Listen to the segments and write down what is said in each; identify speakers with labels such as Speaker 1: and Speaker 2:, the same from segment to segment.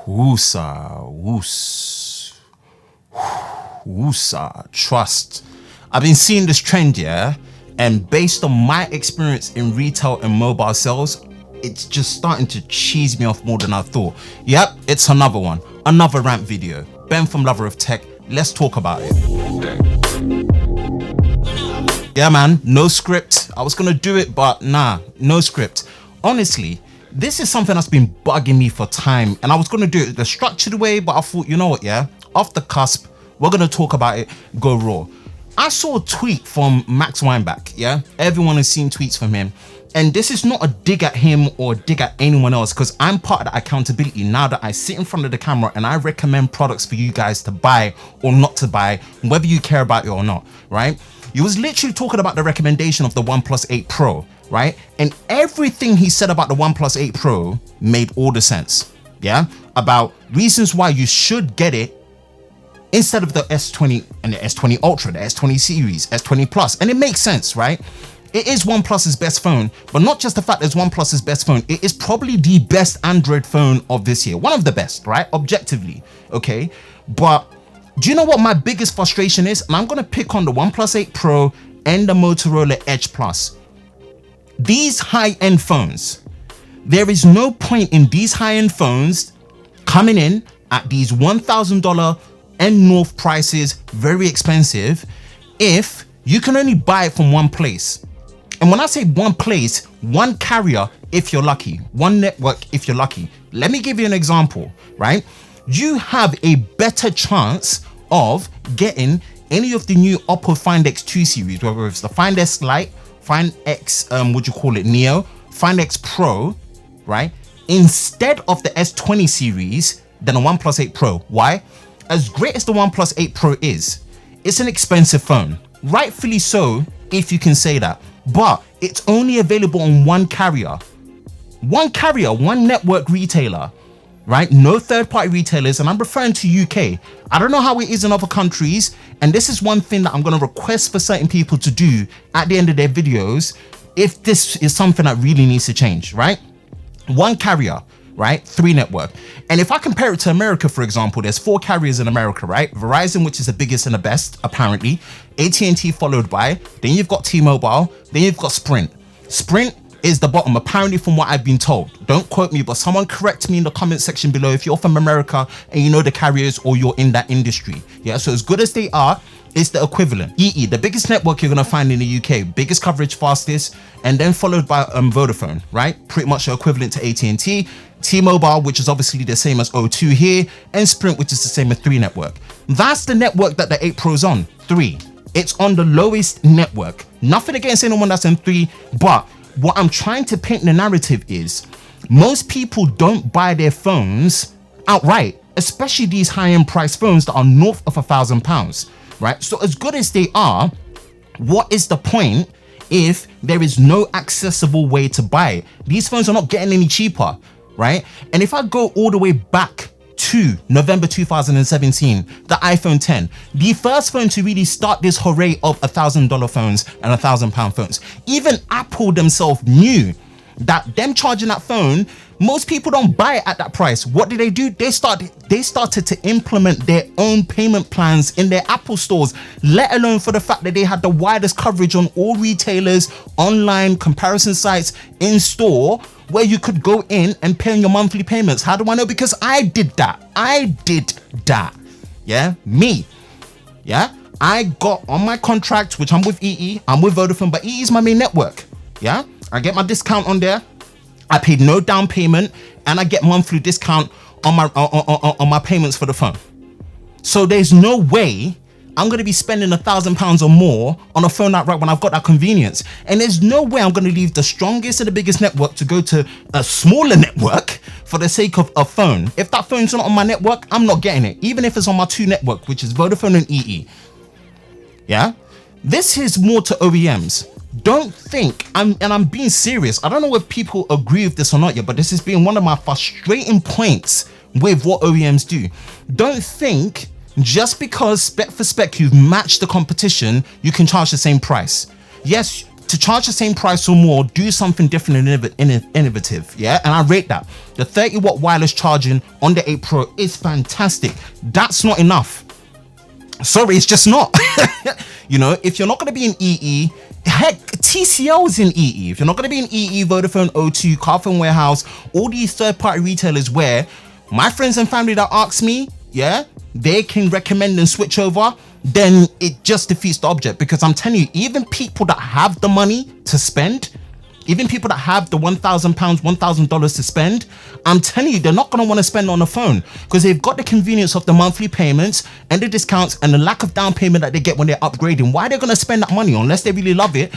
Speaker 1: Woosa, trust. I've been seeing this trend, yeah, and based on my experience in retail and mobile sales, it's just starting to cheese me off more than I thought. Yep, it's another one, another rant video. Ben from Lover of Tech, let's talk about it. Yeah, man, no script. I was gonna do it, but nah, no script. Honestly, this is something that's been bugging me for time, and I was gonna do it the structured way, but I thought, you know what, yeah, off the cusp, we're gonna talk about it, go raw. I saw a tweet from Max Weinbach, yeah? Everyone has seen tweets from him. And this is not a dig at him or a dig at anyone else, because I'm part of that accountability now that I sit in front of the camera and I recommend products for you guys to buy or not to buy, whether you care about it or not, right? He was literally talking about the recommendation of the OnePlus 8 Pro, right? And everything he said about the OnePlus 8 Pro made all the sense, yeah? About reasons why you should get it instead of the S20 and the S20 Ultra, the S20 series, S20 Plus, and it makes sense, right? It is OnePlus's best phone, but not just the fact that it's OnePlus's best phone, it is probably the best Android phone of this year. One of the best, right? Objectively, okay? But do you know what my biggest frustration is? And I'm gonna pick on the OnePlus 8 Pro and the Motorola Edge Plus. These high-end phones, there is no point in these high-end phones coming in at these $1,000 and north prices, very expensive, if you can only buy it from one place. And when I say one place, one carrier if you're lucky, one network if you're lucky. Let me give you an example, right? You have a better chance of getting any of the new Oppo Find X2 series, whether it's the Find S Lite, Find X, Neo, Find X Pro, right? Instead of the S20 series than a OnePlus 8 Pro. Why? As great as the OnePlus 8 Pro is, it's an expensive phone. Rightfully so, if you can say that. But it's only available on one carrier. One carrier, one network retailer, right? No third-party retailers, and I'm referring to UK. I don't know how it is in other countries, and this is one thing that I'm gonna request for certain people to do at the end of their videos if this is something that really needs to change, right? One carrier, right? 3 network. And if I compare it to America, for example, there's 4 carriers in America, right? Verizon, which is the biggest and the best, apparently. AT&T followed by, then you've got T-Mobile, then you've got Sprint. Sprint is the bottom, apparently, from what I've been told. Don't quote me, but someone correct me in the comment section below if you're from America and you know the carriers or you're in that industry. Yeah, so as good as they are, it's the equivalent. EE, the biggest network you're gonna find in the UK, biggest coverage, fastest, and then followed by Vodafone, right? Pretty much the equivalent to AT&T. T-Mobile, which is obviously the same as O2 here, and Sprint, which is the same as 3 network. That's the network that the 8 Pro's on, 3. It's on the lowest network. Nothing against anyone that's in 3, but what I'm trying to paint the narrative is most people don't buy their phones outright, especially these high-end price phones that are north of £1,000, right? So as good as they are, what is the point if there is no accessible way to buy it? These phones are not getting any cheaper, right? And if I go all the way back to November 2017, the iPhone 10, the first phone to really start this hooray of $1,000 phones and £1,000 phones. Even Apple themselves knew that them charging that phone, most people don't buy it at that price. What did they do? They started to implement their own payment plans in their Apple stores, let alone for the fact that they had the widest coverage on all retailers, online comparison sites, in store, where you could go in and pay on your monthly payments. How do I know? Because I did that. Yeah, me. Yeah, I got on my contract, which I'm with EE, I'm with Vodafone, but EE is my main network. Yeah, I get my discount on there. I paid no down payment, and I get monthly discount on my payments for the phone. So there's no way I'm gonna be spending £1,000 or more on a phone outright when I've got that convenience. And there's no way I'm gonna leave the strongest and the biggest network to go to a smaller network for the sake of a phone. If that phone's not on my network, I'm not getting it, even if it's on my 2 network, which is Vodafone and EE. Yeah, this is more to OEMs. Don't think, I'm being serious. I don't know if people agree with this or not yet, but this has been one of my frustrating points with what OEMs do. Don't think just because spec for spec you've matched the competition, you can charge the same price. Yes, to charge the same price or more, do something different and innovative. Yeah, and I rate that. The 30-watt wireless charging on the 8 Pro is fantastic. That's not enough. Sorry, it's just not. You know, if you're not going to be in EE, heck, TCL's in EE. If you're not going to be in EE, Vodafone, O2, Carphone Warehouse, all these third-party retailers where my friends and family that ask me, yeah, they can recommend and switch over, then it just defeats the object. Because I'm telling you, even people that have the money to spend, even people that have the £1,000, $1,000 to spend, I'm telling you, they're not going to want to spend on a phone because they've got the convenience of the monthly payments and the discounts and the lack of down payment that they get when they're upgrading. Why are they going to spend that money unless they really love it?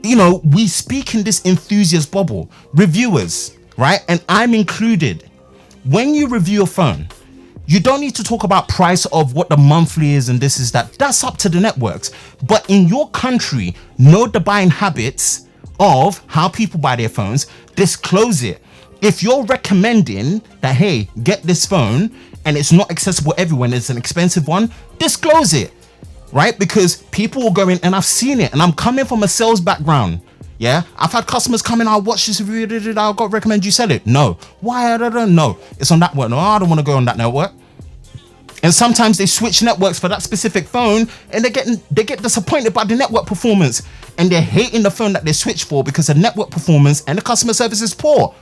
Speaker 1: You know, we speak in this enthusiast bubble, reviewers, right? And I'm included. When you review a phone, you don't need to talk about price of what the monthly is and this is that. That's up to the networks. But in your country, know the buying habits of how people buy their phones, disclose it. If you're recommending that, hey, get this phone and it's not accessible everywhere, it's an expensive one, disclose it, right? Because people will go in, and I've seen it, and I'm coming from a sales background. Yeah, I've had customers come in, I'll watch this review, I've got to recommend you sell it. No. Why? I don't know. It's on that network. No, I don't want to go on that network. And sometimes they switch networks for that specific phone and they get disappointed by the network performance and they're hating the phone that they switch for because the network performance and the customer service is poor.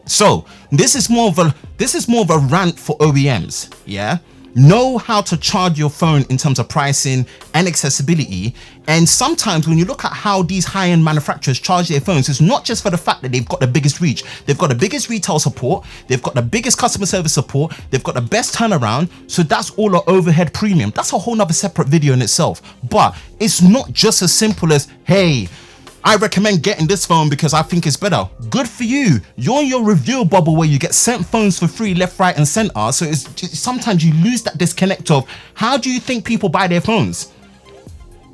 Speaker 1: So this is more of a rant for OEMs. Yeah. Know how to charge your phone in terms of pricing and accessibility. And sometimes when you look at how these high-end manufacturers charge their phones, it's not just for the fact that they've got the biggest reach. They've got the biggest retail support. They've got the biggest customer service support. They've got the best turnaround. So that's all an overhead premium. That's a whole nother separate video in itself. But it's not just as simple as, hey, I recommend getting this phone because I think it's better. Good for you. You're in your review bubble where you get sent phones for free left, right, and center. So it's just, sometimes you lose that disconnect of how do you think people buy their phones?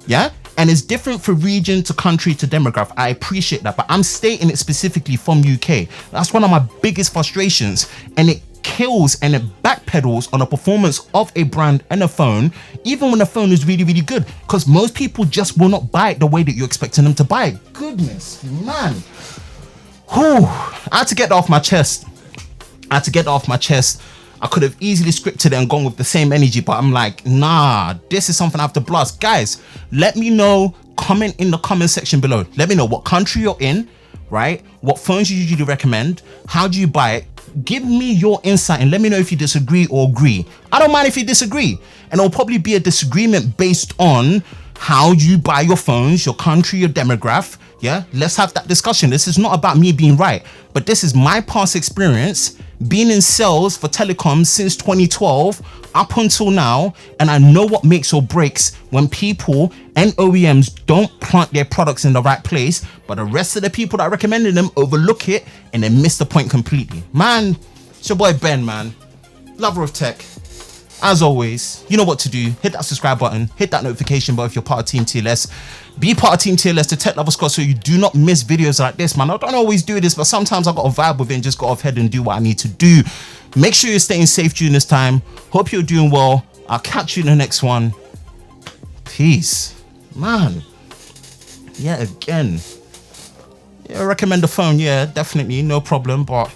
Speaker 1: Yeah? And it's different for region to country to demographic. I appreciate that, but I'm stating it specifically from UK. That's one of my biggest frustrations, and it kills and it backpedals on the performance of a brand and a phone, even when the phone is really, really good, because most people just will not buy it the way that you're expecting them to buy it. Goodness, man. Whew. I had to get that off my chest. I could have easily scripted it and gone with the same energy, but I'm like, nah, this is something I have to blast. Guys, let me know, comment in the comment section below. Let me know what country you're in, right? What phones you usually recommend? How do you buy it? Give me your insight and let me know if you disagree or agree. I don't mind if you disagree. And it'll probably be a disagreement based on how you buy your phones, your country, your demographic. Yeah, let's have that discussion. This is not about me being right, but this is my past experience being in sales for telecoms since 2012 up until now, and I know what makes or breaks when people and OEMs don't plant their products in the right place, but the rest of the people that are recommending them overlook it and then miss the point completely. Man, it's your boy Ben, man, lover of tech. As always, you know what to do. Hit that subscribe button, hit that notification bell if you're part of Team TLS. Be part of Team TLS, the Tech Lover Squad, so you do not miss videos like this, man. I don't always do this, but sometimes I got a vibe with it and just go off head and do what I need to do. Make sure you're staying safe during this time. Hope you're doing well. I'll catch you in the next one. Peace. Man. Yeah, again. Yeah, I recommend the phone. Yeah, definitely. No problem. But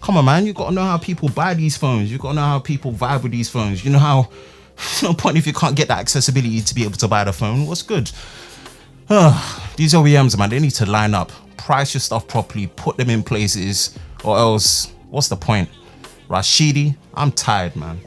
Speaker 1: come on, man. You got to know how people buy these phones. You got to know how people vibe with these phones. You know how, no point if you can't get that accessibility to be able to buy the phone. What's good? These OEMs, man, they need to line up, price your stuff properly, put them in places, or else, what's the point? Rashidi, I'm tired, man.